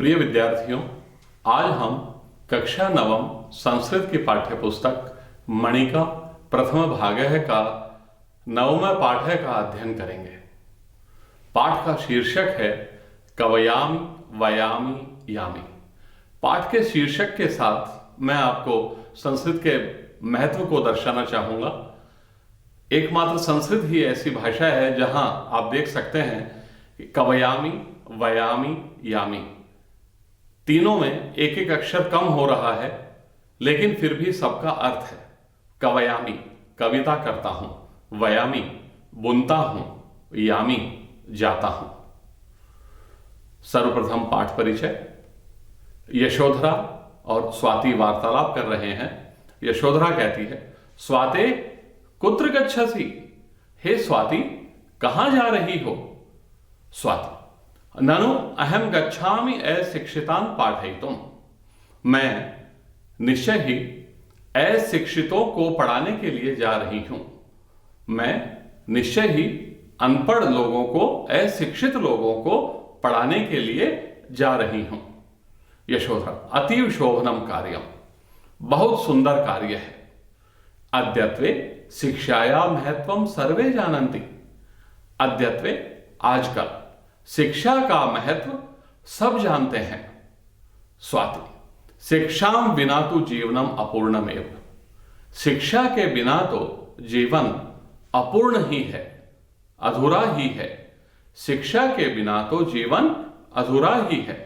प्रिय विद्यार्थियों, आज हम कक्षा नवम संस्कृत की पाठ्य पुस्तक मणिका प्रथम भागः का नवम पाठ्य का अध्ययन करेंगे। पाठ का शीर्षक है कवयामि वयामि यामि। पाठ के शीर्षक के साथ मैं आपको संस्कृत के महत्व को दर्शाना चाहूंगा। एकमात्र संस्कृत ही ऐसी भाषा है जहां आप देख सकते हैं कि कवयामि वयामि यामि तीनों में एक एक अक्षर कम हो रहा है, लेकिन फिर भी सबका अर्थ है। कवयामि कविता करता हूं, वयामि बुनता हूं, यामि जाता हूं। सर्वप्रथम पाठ परिचय। यशोधरा और स्वाति वार्तालाप कर रहे हैं। यशोधरा कहती है, स्वाते कुत्र गच्छसि? हे स्वाति, कहां जा रही हो? स्वाति, ननु अहम गच्छामि अशिक्षितान् पाठयितुम्। मैं निश्चय ही अशिक्षितों को पढ़ाने के लिए जा रही हूं। मैं निश्चय ही अनपढ़ लोगों को, अशिक्षित लोगों को पढ़ाने के लिए जा रही हूं। यशोधरा, अतीव शोभनम कार्यम, बहुत सुंदर कार्य है। अद्यत्वे शिक्षाया महत्वम सर्वे जानन्ति। अद्यत्वे आजकल शिक्षा का महत्व सब जानते हैं। स्वाति, शिक्षाम बिना तो जीवनम अपूर्णमेव। शिक्षा के बिना तो जीवन अपूर्ण ही है, अधूरा ही है। शिक्षा के बिना तो जीवन अधूरा ही है।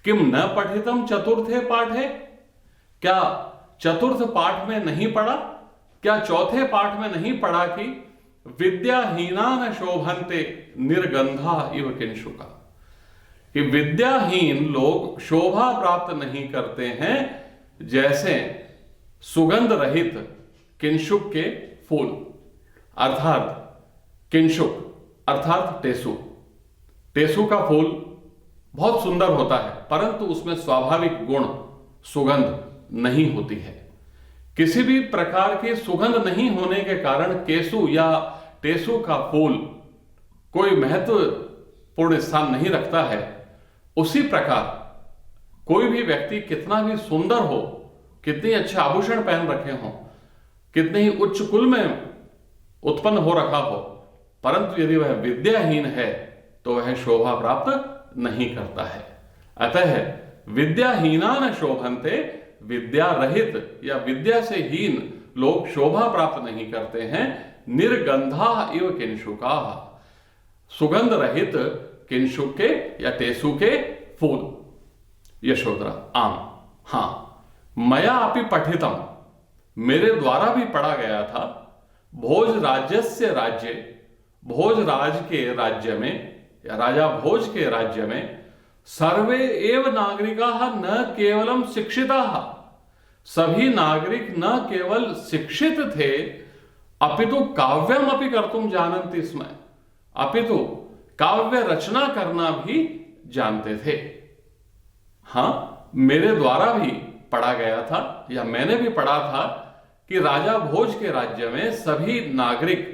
किम न पठितम चतुर्थे पाठे? क्या चतुर्थ पाठ में नहीं पढ़ा? क्या चौथे पाठ में नहीं पढ़ा कि विद्याहीना न शोभन्ते निर्गंधा इव किंशुका? कि विद्याहीन लोग शोभा प्राप्त नहीं करते हैं जैसे सुगंध रहित किंशुक के फूल। अर्थात किंशुक अर्थात टेसु। टेसु का फूल बहुत सुंदर होता है, परंतु उसमें स्वाभाविक गुण सुगंध नहीं होती है। किसी भी प्रकार की सुगंध नहीं होने के कारण केसु या टेसु का फूल कोई महत्वपूर्ण स्थान नहीं रखता है। उसी प्रकार कोई भी व्यक्ति कितना भी सुंदर हो, कितने अच्छे आभूषण पहन रखे हों, कितने ही उच्च कुल में उत्पन्न हो रखा हो, परंतु यदि वह विद्याहीन है तो वह शोभा प्राप्त नहीं करता है। अतः विद्याहीना न शोभन्ते, विद्या रहित या विद्या से हीन लोग शोभा प्राप्त नहीं करते हैं। निर्गंधा इव किंशुका, सुगंध रहित किंशुक के या टेसु के फूल। यशोधरा, आम, हां, मया अपि पठितम, मेरे द्वारा भी पढ़ा गया था। भोज राज्यस्य राज्ये, भोज राज के राज्य में या राजा भोज के राज्य में सर्वे एव नागरिकाः न केवलम शिक्षिताः, सभी नागरिक न केवल शिक्षित थे अपितु काव्यम अपि कर्तुम जानन्ति स्म, अपितु काव्य रचना करना भी जानते थे। हां, मेरे द्वारा भी पढ़ा गया था या मैंने भी पढ़ा था कि राजा भोज के राज्य में सभी नागरिक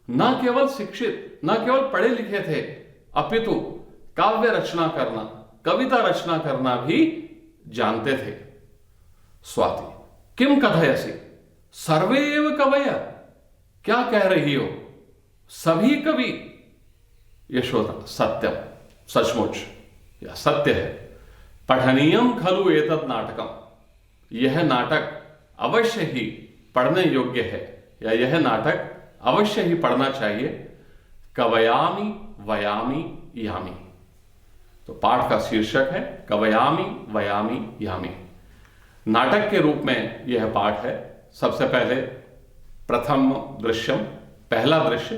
न केवल शिक्षित, न केवल पढ़े लिखे थे, अपितु काव्य रचना करना, कविता रचना करना भी जानते थे। स्वाति, किम कथयसि? सर्वे एव कवय, क्या कह रही हो? सभी कवि? यशोधरा, सत्यम, सचमुच या सत्य है। पठनीयम खलु एतत् नाटकम, यह नाटक अवश्य ही पढ़ने योग्य है या यह नाटक अवश्य ही पढ़ना चाहिए। कवयामि वयामि यामि। तो पाठ का शीर्षक है कवयामि वयामि यामि। नाटक के रूप में यह पाठ है। सबसे पहले प्रथम दृश्यम, पहला दृश्य,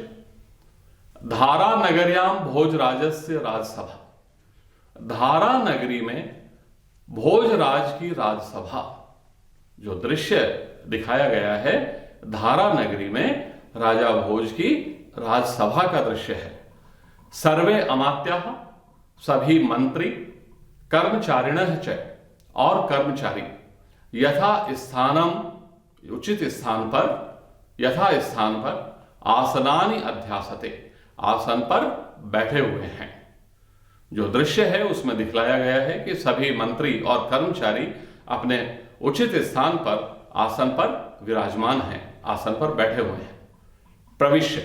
धारा नगर्याम भोजराजस्य राजसभा। धारा नगरी में भोजराज की राजसभा, जो दृश्य दिखाया गया है, धारा नगरी में राजा भोज की राजसभा का दृश्य है। सर्वे अमात्याः, सभी मंत्री, कर्मचारिणः च, और कर्मचारी, यथा स्थानम, उचित स्थान पर, यथा स्थान पर, आसनानि अध्यासते, आसन पर बैठे हुए हैं। जो दृश्य है उसमें दिखलाया गया है कि सभी मंत्री और कर्मचारी अपने उचित स्थान पर, आसन पर विराजमान हैं, आसन पर बैठे हुए हैं। प्रविश्य,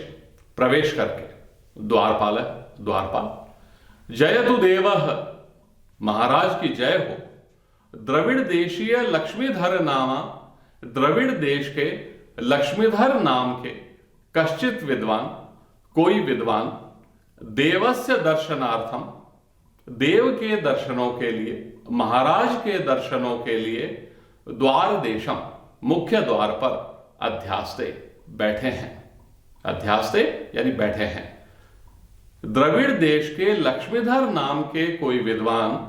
प्रवेश करके, द्वारपाल, द्वारपाल। जयतु देवः, महाराज की जय हो। द्रविड़ देशीय लक्ष्मीधर नामा, द्रविड़ देश के लक्ष्मीधर नाम के कश्चित विद्वान, कोई विद्वान, देवस्य दर्शनार्थम, देव के दर्शनों के लिए, महाराज के दर्शनों के लिए, द्वार देशम, मुख्य द्वार पर अध्यास्ते, बैठे हैं। अध्यास्ते यानी बैठे हैं। द्रविड़ देश के लक्ष्मीधर नाम के कोई विद्वान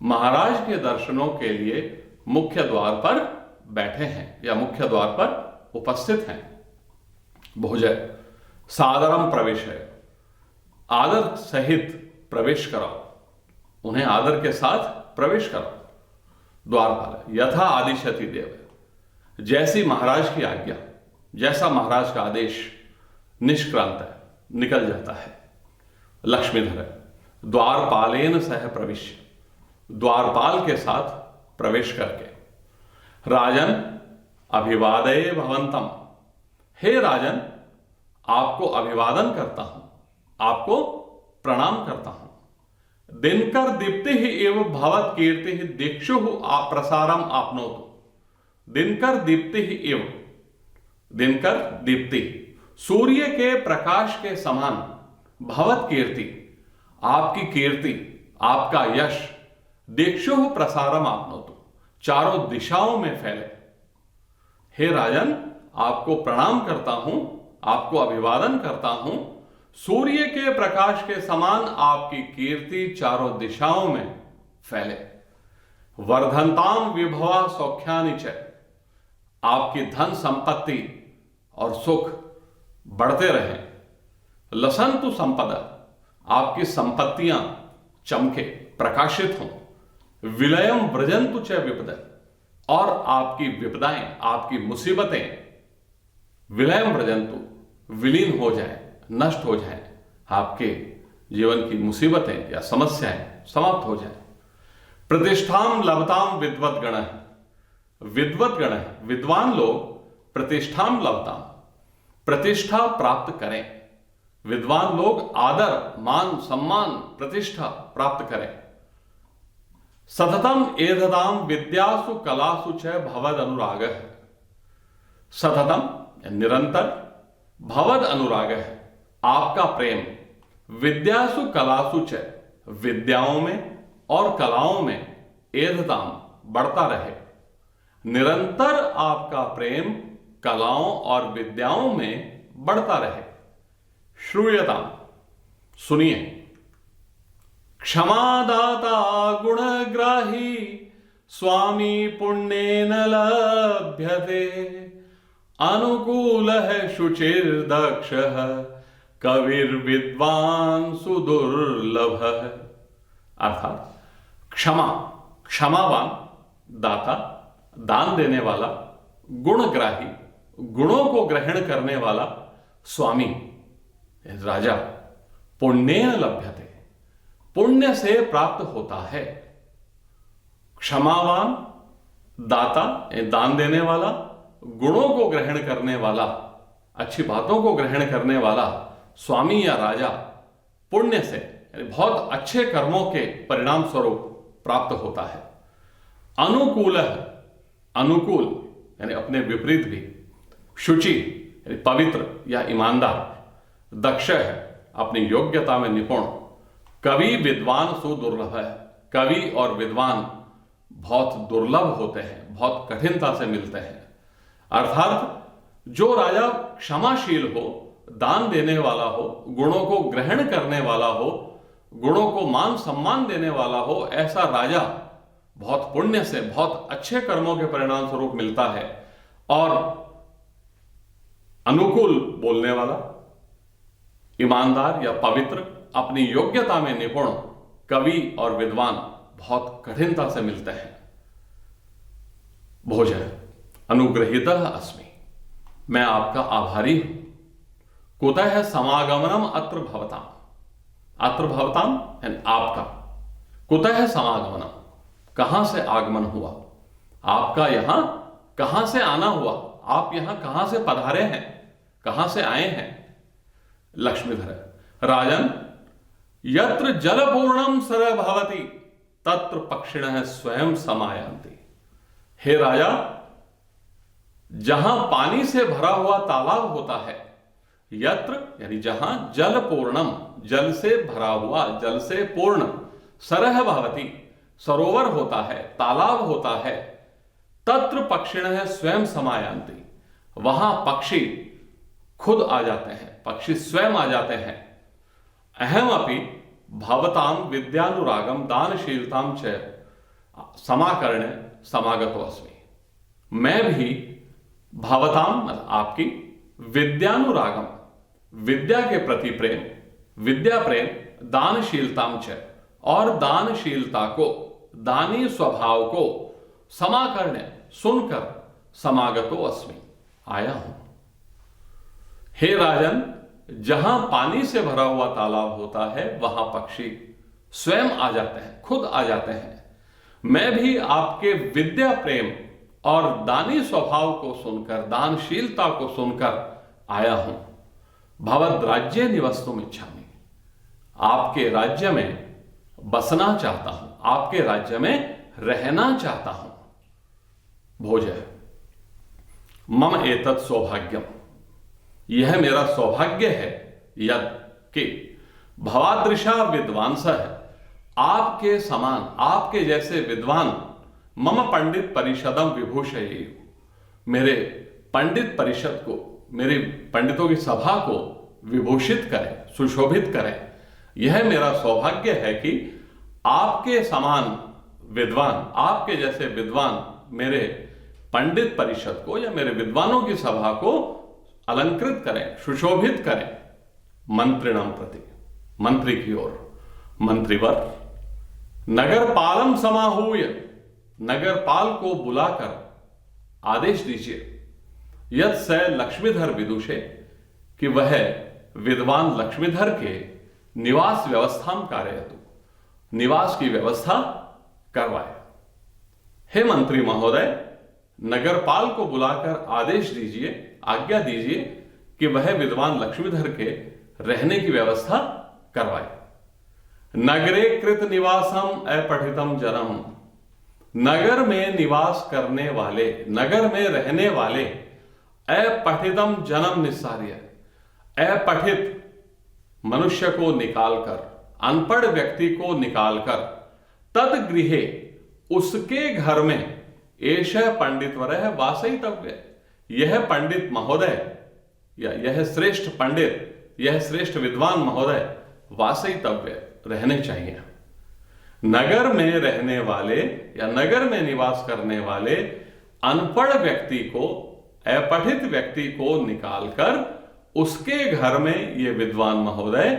महाराज के दर्शनों के लिए मुख्य द्वार पर बैठे हैं या मुख्य द्वार पर उपस्थित हैं। भोजय, सादरम प्रवेश है, आदर सहित प्रवेश कराओ, उन्हें आदर के साथ प्रवेश कराओ। द्वारपाल, यथा आदिशति देव, जैसी महाराज की आज्ञा, जैसा महाराज का आदेश निष्क्रांत है, निकल जाता है। लक्ष्मीधर, द्वारपालेन सह प्रविश्य, द्वारपाल के साथ प्रवेश करके। राजन अभिवादये भवंतम, हे राजन आपको अभिवादन करता हूं, आपको प्रणाम करता हूं। दिनकर दीप्ति ही एवं भवत कीर्ति ही दीक्षु प्रसारम आपनोतु। दिनकर दीप्ति ही एवं, दिनकर दीप्ति, सूर्य के प्रकाश के समान, भवत कीर्ति, आपकी कीर्ति, आपका यश, दीक्षु प्रसारम आपनोतु, चारों दिशाओं में फैले। हे राजन आपको प्रणाम करता हूं, आपको अभिवादन करता हूं। सूर्य के प्रकाश के समान आपकी कीर्ति चारों दिशाओं में फैले। वर्धनताम विभवा सौख्यानि च, आपकी धन संपत्ति और सुख बढ़ते रहें। लसंतु संपदा, आपकी संपत्तियां चमके, प्रकाशित हों। विलयम व्रजंतु च विपद, और आपकी विपदाएं, आपकी मुसीबतें विलयम व्रजंतु, विलीन हो जाए, नष्ट हो जाए। आपके जीवन की मुसीबतें या समस्याएं समाप्त हो जाए। प्रतिष्ठाम लभताम विद्वत गण, विद्वत गण, विद्वान लोग प्रतिष्ठाम लभताम, प्रतिष्ठा प्राप्त करें। विद्वान लोग आदर, मान, सम्मान, प्रतिष्ठा प्राप्त करें। सततम एधताम विद्यासु कलासु च भवद अनुराग, सततम निरंतर, भवद अनुराग है आपका प्रेम, विद्यासु कलासु च, विद्याओं में और कलाओं में, एधताम बढ़ता रहे। निरंतर आपका प्रेम कलाओं और विद्याओं में बढ़ता रहे। श्रूयताम, सुनिए। क्षमादाता गुणग्राही स्वामी पुण्येन लभ्यते, अनुकूल है शुचिर्दक्ष कविर्विद्वान सुदुर्लभ। अर्थात क्षमा, क्षमावान, दाता, दान देने वाला, गुणग्राही, गुणों को ग्रहण करने वाला, स्वामी, राजा, पुण्येन लभ्यते, पुण्य से प्राप्त होता है। क्षमावान, दाता, दान देने वाला, गुणों को ग्रहण करने वाला, अच्छी बातों को ग्रहण करने वाला, स्वामी या राजा, पुण्य से यानी बहुत अच्छे कर्मों के परिणाम स्वरूप प्राप्त होता है। अनुकूल, अनुकूल यानी अपने विपरीत भी। शुचि यानी पवित्र या ईमानदार। दक्ष है, अपनी योग्यता में निपुण। कवि विद्वान सुदुर्लभ है, कवि और विद्वान बहुत दुर्लभ होते हैं, बहुत कठिनता से मिलते हैं। अर्थात जो राजा क्षमाशील हो, दान देने वाला हो, गुणों को ग्रहण करने वाला हो, गुणों को मान सम्मान देने वाला हो, ऐसा राजा बहुत पुण्य से, बहुत अच्छे कर्मों के परिणाम स्वरूप मिलता है। और अनुकूल बोलने वाला, ईमानदार या पवित्र, अपनी योग्यता में निपुण कवि और विद्वान बहुत कठिनता से मिलते हैं। भोजन, अनुग्रहीतः अस्मि, मैं आपका आभारी हूं। कुतः समागमनम अत्र भवताम, अत्र भवताम यानी आपका, कुतः समागमनम, कहां से आगमन हुआ, आपका यहां कहां से आना हुआ, आप यहां कहां से पधारे हैं, कहां से आए हैं। लक्ष्मीधर राजन यत्र जलपूर्णम सर भवति तत्र पक्षिणः स्वयं समायान्ति। हे राजा, जहां पानी से भरा हुआ तालाब होता है, यत्र यानी जहां जल पूर्णम, जल से भरा हुआ, जल से पूर्ण, सरह भवति सरोवर होता है, तालाब होता है, तत्र पक्षिणः स्वयं समायान्ति, वहां पक्षी खुद आ जाते हैं, पक्षी स्वयं आ जाते हैं। अहम अपि भवताम विद्यानुरागम दानशीलताम च समाकर्ण्य समागतो अस्मि। मैं भी भवताम मतलब आपकी, विद्यानुरागम विद्या के प्रति प्रेम, विद्या प्रेम, दानशीलताम च और दानशीलता को, दानी स्वभाव को, समाकर्ण्य सुनकर, समागतो अस्मि आया हूं। हे राजन, जहां पानी से भरा हुआ तालाब होता है वहां पक्षी स्वयं आ जाते हैं, खुद आ जाते हैं। मैं भी आपके विद्या प्रेम और दानी स्वभाव को सुनकर, दानशीलता को सुनकर आया हूं। भवद राज्य निवस्तुम इच्छामि, आपके राज्य में बसना चाहता हूं, आपके राज्य में रहना चाहता हूं। भोज मम एतत् सौभाग्यम, यह मेरा सौभाग्य है, यद कि भवादृशा विद्वांसः, आपके समान, आपके जैसे विद्वान, मम पंडित परिषदम विभूषयेयु, मेरे पंडित परिषद को, मेरे पंडितों की सभा को विभूषित करें, सुशोभित करें। यह मेरा सौभाग्य है कि आपके समान विद्वान, आपके जैसे विद्वान मेरे पंडित परिषद को या मेरे विद्वानों की सभा को अलंकृत करें, सुशोभित करें। मंत्रिणम प्रति, मंत्री की ओर, मंत्रीवर नगरपालम समाहूय, नगरपाल को बुलाकर आदेश दीजिए, यत् स लक्ष्मीधर विदुषे, कि वह विद्वान लक्ष्मीधर के निवास व्यवस्था कारयतु, निवास की व्यवस्था करवाए। हे मंत्री महोदय, नगरपाल को बुलाकर आदेश दीजिए, आज्ञा दीजिए कि वह विद्वान लक्ष्मीधर के रहने की व्यवस्था करवाए। नगरे कृत निवासम अपठितम जनम, नगर में निवास करने वाले, नगर में रहने वाले अपठितम जन्म निस्सार्य, अपठित मनुष्य को निकालकर, अनपढ़ व्यक्ति को निकालकर, तद गृहे उसके घर में, एष पंडितवरः वासयितव्य, यह पंडित महोदय या यह श्रेष्ठ पंडित, यह श्रेष्ठ विद्वान महोदय वासयितव्य, रहने चाहिए। नगर में रहने वाले या नगर में निवास करने वाले अनपढ़ व्यक्ति को, अपठित व्यक्ति को निकालकर उसके घर में ये विद्वान महोदय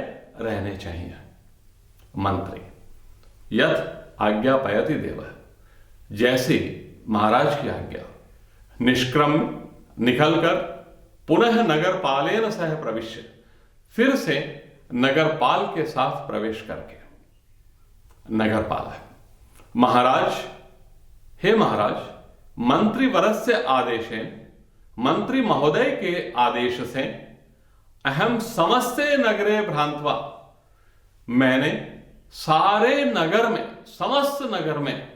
रहने चाहिए। मंत्री यथ आज्ञापयति देवः, जैसे महाराज की आज्ञा, निष्क्रम निकलकर पुनः नगरपालेन सह प्रविश्य, फिर से नगरपाल के साथ प्रवेश करके। नगरपाल है महाराज, हे महाराज, मंत्री वरस्य आदेशे, मंत्री महोदय के आदेश से, अहम समस्ते नगरे भ्रांत्वा, मैंने सारे नगर में, समस्त नगर में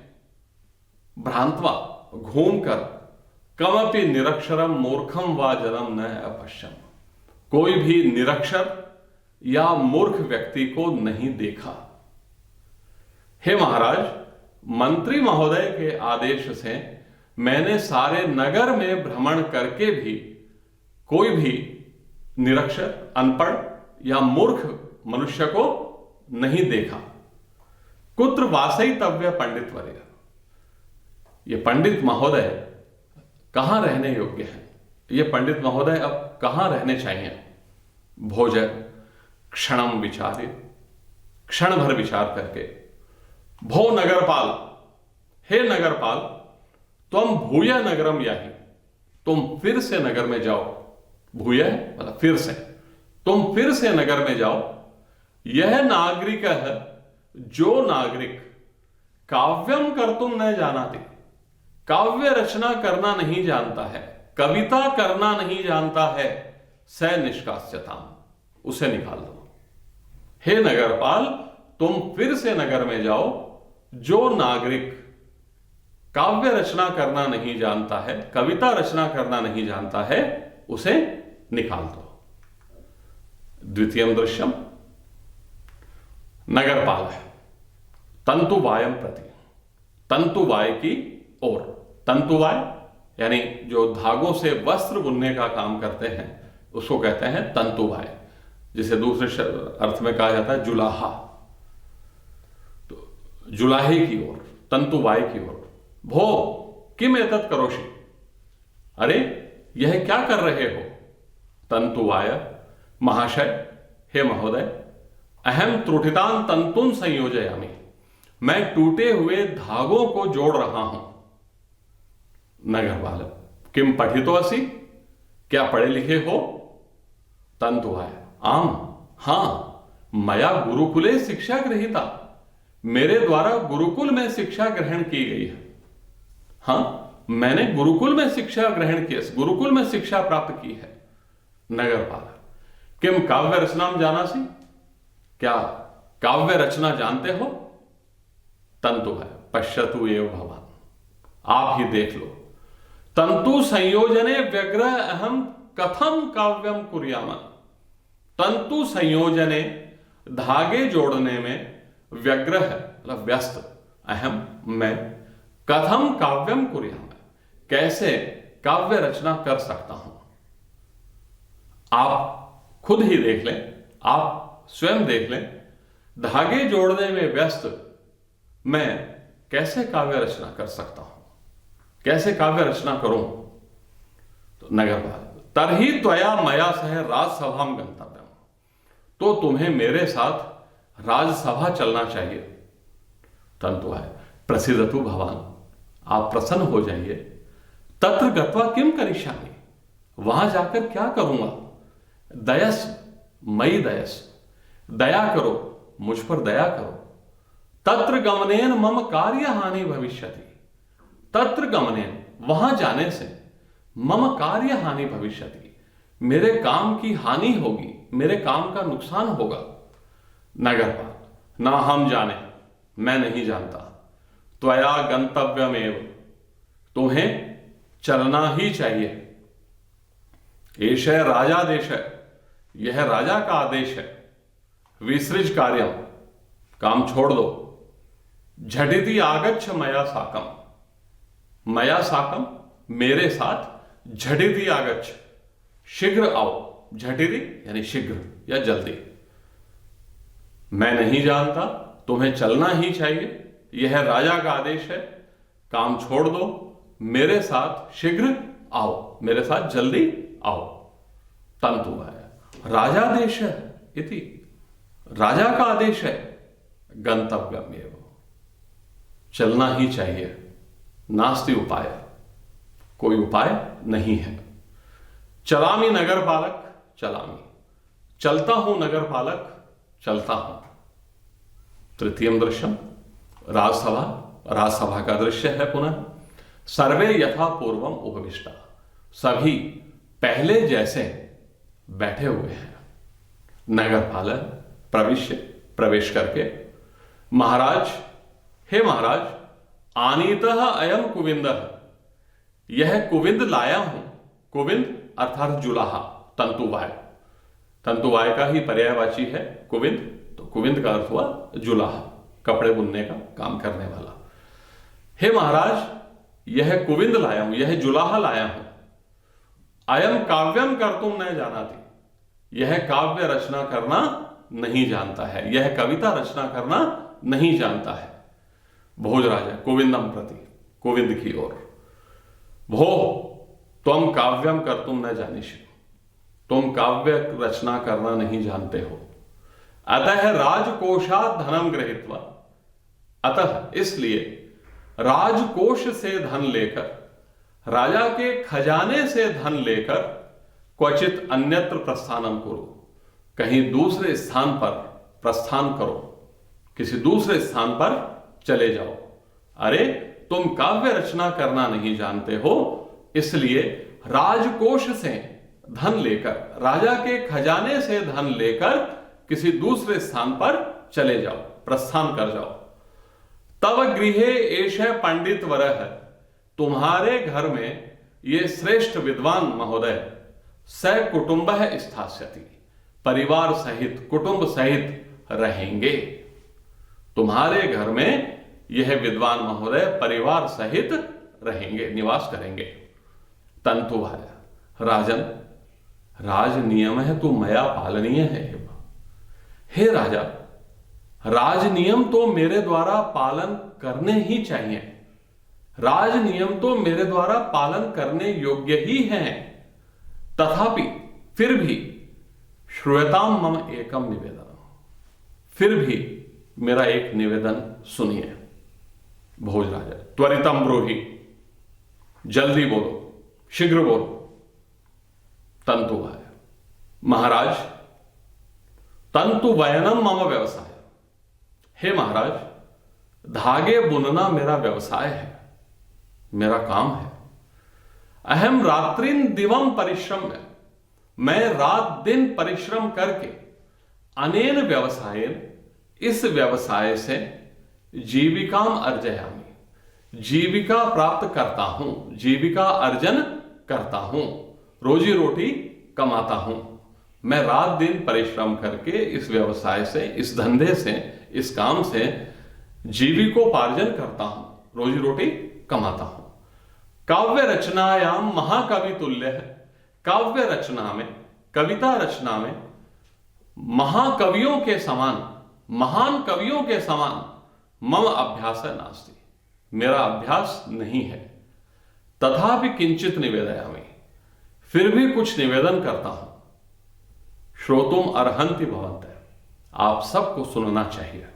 भ्रांत्वा घूमकर, कमपि निरक्षरम मूर्खम वा जनम न अपश्यम, कोई भी निरक्षर या मूर्ख व्यक्ति को नहीं देखा। हे महाराज, मंत्री महोदय के आदेश से मैंने सारे नगर में भ्रमण करके भी कोई भी निरक्षर, अनपढ़ या मूर्ख मनुष्य को नहीं देखा। कुत्र वासयितव्य पंडितवर्य, ये पंडित महोदय कहां रहने योग्य हैं, ये पंडित महोदय अब कहां रहने चाहिए। भोज क्षणम विचारे, क्षण भर विचार करके, भो नगरपाल, हे नगरपाल, तुम भूय नगरम याहि, तुम फिर से नगर में जाओ। भूय मतलब फिर से, तुम फिर से नगर में जाओ। यह नागरिक है जो नागरिक काव्यम कर्तुम न जानाति, काव्य रचना करना नहीं जानता है, कविता करना नहीं जानता है, स निष्कास्यताम, उसे निकाल दो। हे नगरपाल, तुम फिर से नगर में जाओ, जो नागरिक काव्य रचना करना नहीं जानता है, कविता रचना करना नहीं जानता है, उसे निकाल दो। द्वितीयम दृश्यम, नगरपाल है तंतुवायम प्रति, तंतुवाय की ओर। तंतुवाय यानी जो धागों से वस्त्र बुनने का काम करते हैं उसको कहते हैं तंतुवाय, जिसे दूसरे अर्थ में कहा जाता है जुलाहा। तो जुलाहे की ओर, तंतुवाय की ओर। भो किम एतत् करोषि, अरे यह क्या कर रहे हो? तंतुवाय, महाशय, हे महोदय, अहम त्रुटितान तंतुन संयोजयामि, मैं टूटे हुए धागों को जोड़ रहा हूं। नगरपाल, किम पठितो असि, क्या पढ़े लिखे हो? तंतुवाय, आम, हां, मया गुरुकुले शिक्षा गृहीता, मेरे द्वारा गुरुकुल में शिक्षा ग्रहण की गई है। हां, मैंने गुरुकुल में शिक्षा ग्रहण की, गुरुकुल में शिक्षा प्राप्त की है। नगरपाल, किम काव्य रचनाम जानासि, क्या काव्य रचना जानते हो? तंतुवाय, पश्यतु एव भवान, आप ही देख लो। तंतु संयोजने व्यग्रह अहम कथम काव्यम कुर्याम, तंतु संयोजने, धागे जोड़ने में, व्यग्रह मतलब व्यस्त, अहम मैं, कथम काव्यम कुर्याम, कैसे काव्य रचना कर सकता हूं। आप खुद ही देख लें, आप स्वयं देख लें, धागे जोड़ने में व्यस्त मैं कैसे काव्य रचना कर सकता हूं, कैसे काव्य रचना करूं। तो नगरपाल, तरही त्वया मया सह राजसभाम गंतव्यम, तो तुम्हें मेरे साथ राजसभा चलना चाहिए। तंतुवाय, प्रसिद्धतु भवान, आप प्रसन्न हो जाइए। तत्र गत्वा किम करिष्यामि, वहां जाकर क्या करूंगा? दयस मयि दयस, दया करो, मुझ पर दया करो। तत्र गमनेन मम कार्य हानि भविष्यति, तत्र गमनेन, वहां जाने से, मम कार्य हानि भविष्यति, मेरे काम की हानि होगी, मेरे काम का नुकसान होगा। नगरपाल, ना हम जाने, मैं नहीं जानता। त्वया गंतव्यमेव, तुम्हें चलना ही चाहिए। एष राजादेश, यह राजा का आदेश है। विसृज कार्यम, काम छोड़ दो। झटिति आगच्छ मया साकम, मया साकम, मेरे साथ। झटिति आगच्छ, शीघ्र आओ। झटिति यानी शीघ्र या जल्दी। मैं नहीं जानता, तुम्हें चलना ही चाहिए, यह राजा का आदेश है। काम छोड़ दो, मेरे साथ शीघ्र आओ, मेरे साथ जल्दी आओ। तंतुवाय, राजादेश इति, राजा का आदेश है। गंतव्यमेव, चलना ही चाहिए। नास्ति उपाय, कोई उपाय नहीं है। चलामी नगर पालक, चलामी, चलता हूं नगर पालक, चलता हूं। तृतीयम दृश्यम, राजसभा, राजसभा का दृश्य है पुनः। सर्वे यथा पूर्वम उपविष्टा, सभी पहले जैसे बैठे हुए हैं। नगरपालक प्रवेश करके, महाराज, हे महाराज, आनीतः अयम कुविंदः, यह कुविंद लाया हूं। कुविंद अर्थात जुलाहा, तंतुवाय, तंतुवाय का ही पर्यायवाची है कुविंद, तो कुविंद का अर्थ हुआ जुलाहा, कपड़े बुनने का काम करने वाला। हे महाराज, यह कुविंद लाया हूं, यह जुलाहा लाया हूं। अयम काव्यम कर्तुम न जानाति, यह काव्य रचना करना नहीं जानता है, यह कविता रचना करना नहीं जानता है। भोजराज, कुविंदम प्रति, कुविंद की ओर। भो त्वम काव्यम कर्तुम न जानीषि, तुम काव्य रचना करना नहीं जानते हो। अतः राजकोषात् धनम गृहीत्वा, अतः इसलिए राजकोष से धन लेकर, राजा के खजाने से धन लेकर, क्वचित अन्यत्र प्रस्थानम कुरु, कहीं दूसरे स्थान पर प्रस्थान करो, किसी दूसरे स्थान पर चले जाओ। अरे तुम काव्य रचना करना नहीं जानते हो, इसलिए राजकोष से धन लेकर, राजा के खजाने से धन लेकर किसी दूसरे स्थान पर चले जाओ, प्रस्थान कर जाओ। तव गृहे एष पंडित वरः, तुम्हारे घर में ये श्रेष्ठ विद्वान महोदय स कुटुंबः स्थास्यति, परिवार सहित, कुटुंब सहित रहेंगे। तुम्हारे घर में यह विद्वान महोदय परिवार सहित रहेंगे, निवास करेंगे। तंतुवाय, राजन, राज नियम है तो मया पालनीय है। हे राजा, राज नियम तो मेरे द्वारा पालन करने ही चाहिए, राज नियम तो मेरे द्वारा पालन करने योग्य ही हैं। तथापि फिर भी श्रूयताम मम एकम निवेदन, फिर भी मेरा एक निवेदन सुनिए। भोजराज, त्वरितम ब्रूहि, जल्दी बोलो, शीघ्र बोलो। तंतुवाय, महाराज, तंतु वयनम मम व्यवसाय। हे महाराज, धागे बुनना मेरा व्यवसाय है, मेरा काम है। अहम रात्रिन दिवम परिश्रम, मैं रात दिन परिश्रम करके अनेन व्यवसायेन, इस व्यवसाय से जीविकाम अर्जयामि, जीविका प्राप्त करता हूं, जीविका अर्जन करता हूं, रोजी रोटी कमाता हूं। मैं रात दिन परिश्रम करके इस व्यवसाय से, इस धंधे से, इस काम से जीविकोपार्जन करता हूं, रोजी रोटी कमाता हूं। काव्य रचनायाम महाकवि तुल्य है, काव्य रचना में, कविता रचना में महाकवियों के समान, महान कवियों के समान मम अभ्यास नास्ति, मेरा अभ्यास नहीं है। तथापि किंचित निवेदयामि, फिर भी कुछ निवेदन करता हूं। श्रोतुम अर्हन्ति भवन्तः, आप सबको सुनना चाहिए।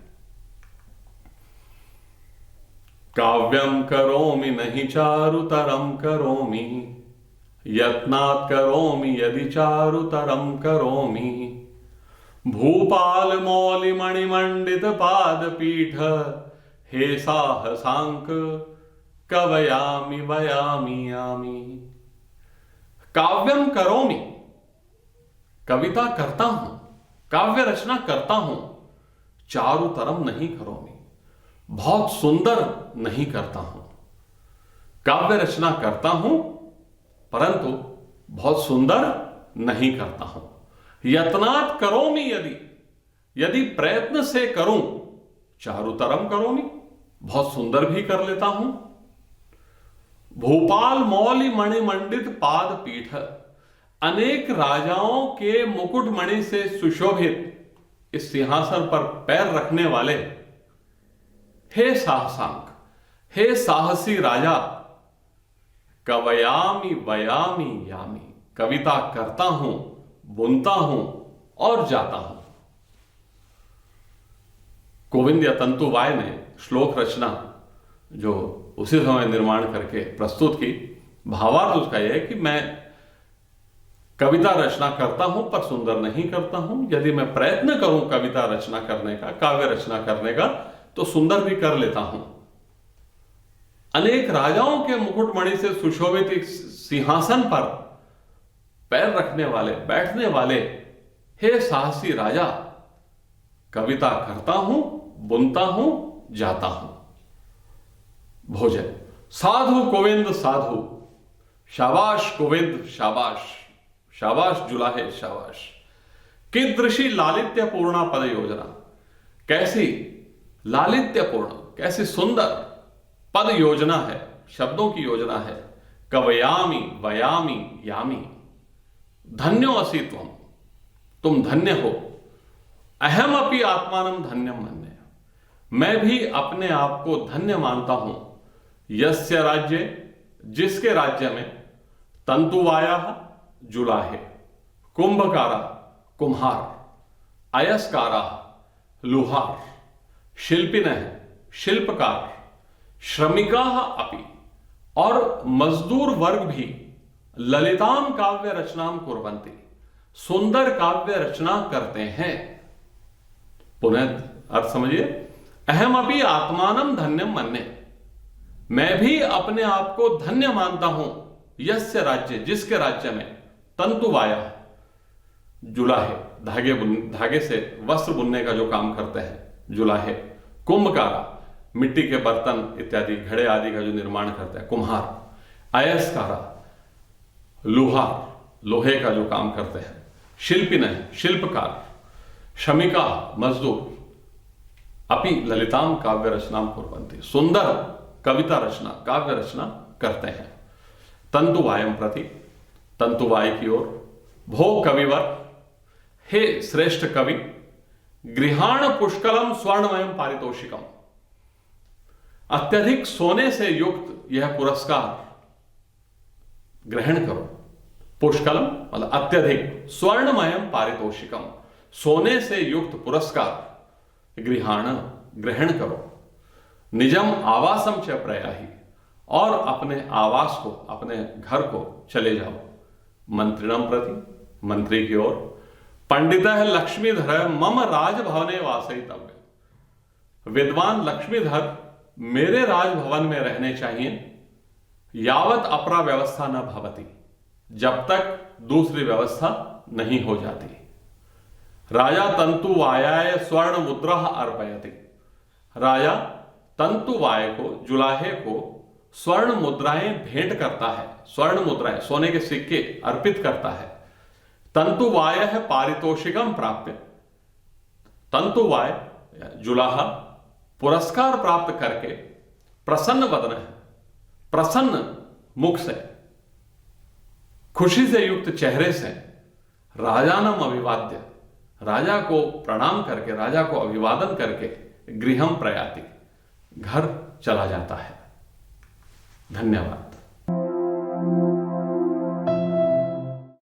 काव्यम करोमि नहीं चारुतरम करोमि, यत्नात् करोमि यदि चारुतरम करोमि। भूपाल मौलि मणिमंडित पाद पीठ, हे साहसांक कवयामि वयामि यामि। काव्यम करोमि, कविता करता हूं, काव्य रचना करता हूं। चारुतरम नहीं करोमि, बहुत सुंदर नहीं करता हूं। काव्य रचना करता हूं परंतु बहुत सुंदर नहीं करता हूं। यत्नात् करोमि यदि, यदि प्रयत्न से करूं, चारुतरम करोमि, बहुत सुंदर भी कर लेता हूं। भूपाल मौलि मणिमंडित पाद पीठ, अनेक राजाओं के मुकुटमणि से सुशोभित इस सिंहासन पर पैर रखने वाले हे साहसांक, हे साहसी राजा, कवयामि वयामि यामि, कविता करता हूं, बुनता हूं और जाता हूं। कोविंद या तंतुवाय ने श्लोक रचना जो उसी समय निर्माण करके प्रस्तुत की, भावार्थ उसका यह है कि मैं कविता रचना करता हूं पर सुंदर नहीं करता हूं। यदि मैं प्रयत्न करूं कविता रचना करने का, काव्य रचना करने का, तो सुंदर भी कर लेता हूं। अनेक राजाओं के मुकुटमणि से सुशोभित एक सिंहासन पर पैर रखने वाले, बैठने वाले हे साहसी राजा, कविता करता हूं, बुनता हूं, जाता हूं। भोजन, साधु गोविंद साधु, शाबाश गोविंद शाबाश, शाबाश जुलाहे शाबाश। कीदृशी लालित्यपूर्णा पद योजना, कैसी लालित्यपूर्ण, कैसी सुंदर पद योजना है, शब्दों की योजना है। कवयामि वयामि यामि, धन्यो असि त्वम, तुम धन्य हो। अहम अपि आत्मानं धन्यम मन्ये, मैं भी अपने आप को धन्य मानता हूं। यस्य राज्य, जिसके राज्य में तंतुवाया जुलाहे, कुंभकारा कुम्हार, अयस्कारा लुहार, शिल्पिनः शिल्पकार, श्रमिका अपि, और मजदूर वर्ग भी ललिताम काव्य रचनाम कुर्वन्ति, सुंदर काव्य रचना करते हैं। पुनः अर्थ समझिए, अहम अपि आत्मानम धन्यम मन्ये, मैं भी अपने आप को धन्य मानता हूं, यस्य राज्य, जिसके राज्य में तंतुवाया, जुलाहे, धागे से वस्त्र बुनने का जो काम करते हैं जुलाहे, कुंभकारा, मिट्टी के बर्तन इत्यादि घड़े आदि का जो निर्माण करते हैं कुम्हार, अयस्कारा, लोहार, लोहे का जो काम करते हैं, शिल्पिन, शिल्पकार, श्रमिका, मजदूर, अपि ललिताम काव्य रचनाम कुर्वन्ति, सुंदर कविता रचना, काव्य रचना करते हैं। तंतुवायम प्रति, तंतुवाय की ओर, भो कविवर, हे श्रेष्ठ कवि, गृहाण पुष्कलम स्वर्णमयम पारितोषिकम, अत्यधिक सोने से युक्त यह पुरस्कार ग्रहण करो। पुष्कलम मतलब अत्यधिक, स्वर्णमयम पारितोषिकम, सोने से युक्त पुरस्कार गृहाण ग्रहण करो। निजम आवासम च प्रयाहि, और अपने आवास को, अपने घर को चले जाओ। मंत्रिणम प्रति, मंत्री की ओर, पंडितः लक्ष्मीधर मम राजभवने वासयितव्य, विद्वान लक्ष्मीधर मेरे राजभवन में रहने चाहिए। यावत अपरा व्यवस्था न भवति, जब तक दूसरी व्यवस्था नहीं हो जाती। राजा तंतुवायाय स्वर्ण मुद्रा अर्पयति, राजा तंतुवाय को, जुलाहे को स्वर्ण मुद्राएं भेंट करता है, स्वर्ण मुद्राएं, सोने के सिक्के अर्पित करता है। तंतुवाय है पारितोषिकम प्राप्य, तंतुवाय जुलाहा पुरस्कार प्राप्त करके प्रसन्न वदन है, प्रसन्न मुख से, खुशी से युक्त चेहरे से, राजानम अभिवाद्य, राजा को प्रणाम करके, राजा को अभिवादन करके, गृहम प्रयाति, घर चला जाता है। धन्यवाद।